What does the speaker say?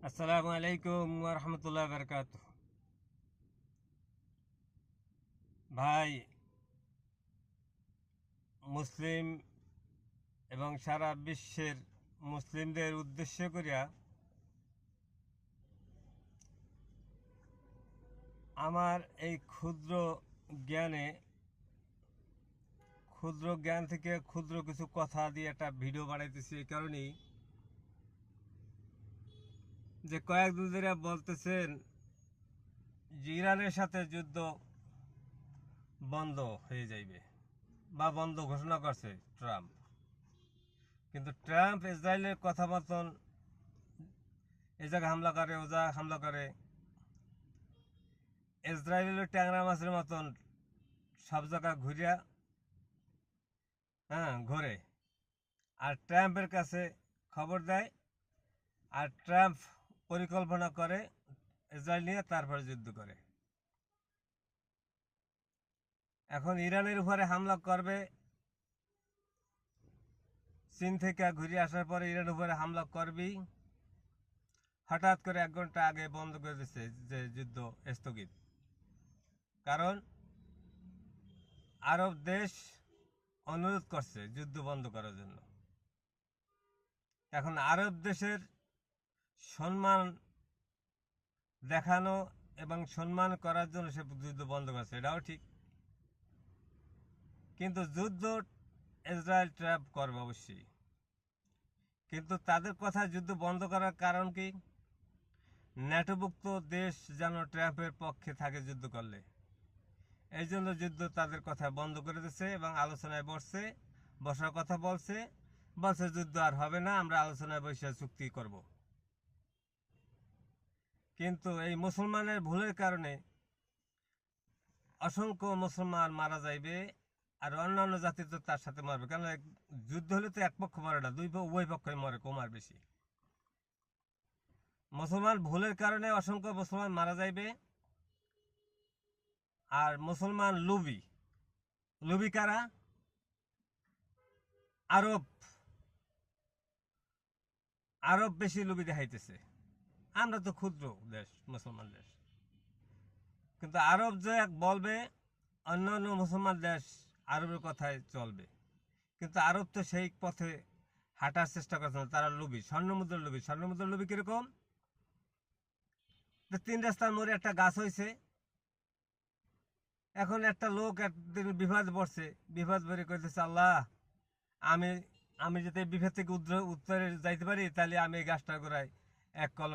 আসসালামু আলাইকুম ওয়া রাহমাতুল্লাহি ওয়া বারাকাতুহু। ভাই, মুসলিম এবং সারা বিশ্বের মুসলিমদের উদ্দেশ্য করিয়া আমার এই ক্ষুদ্র জ্ঞান থেকে ক্ষুদ্র কিছু কথা দিয়ে একটা ভিডিও বানাইতেছি। এই কারণেই যে কয়েকদিন ধরে বলতেছেন যে ইরানের সাথে যুদ্ধ বন্ধ হয়ে যাইবে বা বন্ধ ঘোষণা করছে ট্রাম্প। কিন্তু ট্রাম্প ইসরায়েলের কথা মতন এই জায়গায় হামলা করে, ও জায়গায় হামলা করে। ইসরায়েলের ট্যাংরা মাছের মতন সব জায়গা ঘুরে। আর ট্রাম্পের কাছে খবর দেয়, আর ট্রাম্প পরিকল্পনা করে ইসরায়েল নিয়ে, তারপরে যুদ্ধ করে। এখন ইরানের উপরে হামলা করবে, চীন থেকে ঘুরে আসার পরে ইরানের উপরে হামলা করবেই। হঠাৎ করে 1 ঘন্টা আগে বন্ধ করে দিচ্ছে যে যুদ্ধ স্থগিত। কারণ আরব দেশ অনুরোধ করছে যুদ্ধ বন্ধ করার জন্য। এখন আরব দেশের সম্মান দেখানো এবং সম্মান করার জন্য সে যুদ্ধ বন্ধ করছে, এটাও ঠিক। কিন্তু যুদ্ধ ইসরায়েল ট্রাম্প করবে অবশ্যই, কিন্তু তাদের কথা যুদ্ধ বন্ধ করার কারণ কি? ন্যাটোভুক্ত দেশ যেন ট্রাম্পের পক্ষে থাকে যুদ্ধ করলে। এই জন্য যুদ্ধ তাদের কথা বন্ধ করে দিচ্ছে এবং আলোচনায় বসার কথা বলছে যুদ্ধ আর হবে না, আমরা আলোচনায় বসে চুক্তি করব। কিন্তু এই মুসলমানের ভুলের কারণে অসংখ্য মুসলমান মারা যাইবে, আর অন্যান্য জাতি তো তার সাথে মরবে। কারণ যুদ্ধ হলে তো এক পক্ষ মরে না, উভয় পক্ষই মরে, কম আর বেশি। মুসলমান ভুলের কারণে অসংখ্য মুসলমান মারা যাইবে। আর মুসলমান লুবি কারা? আরব বেশি লুবি দেখাইতেছে। আমরা তো ক্ষুদ্র দেশ, মুসলমান দেশ, কিন্তু আরব যে বলবে অন্যান্য মুসলমান দেশ আরবের কথায় চলবে। কিন্তু আরব তো সেই পথে হাঁটার চেষ্টা করছে না, তারা স্বর্ণমুদ্রার লুবি কিরকম? 3 রাস্তার মোড়ে একটা গাছ হয়েছে, এখন একটা লোক একদিন বিপদ পড়ে কইতেছে, আল্লাহ, আমি আমি যদি বিপদ থেকে উত্তরে যাইতে পারি, তাহলে আমি এই গাছটা গোড়ায় 1 কলম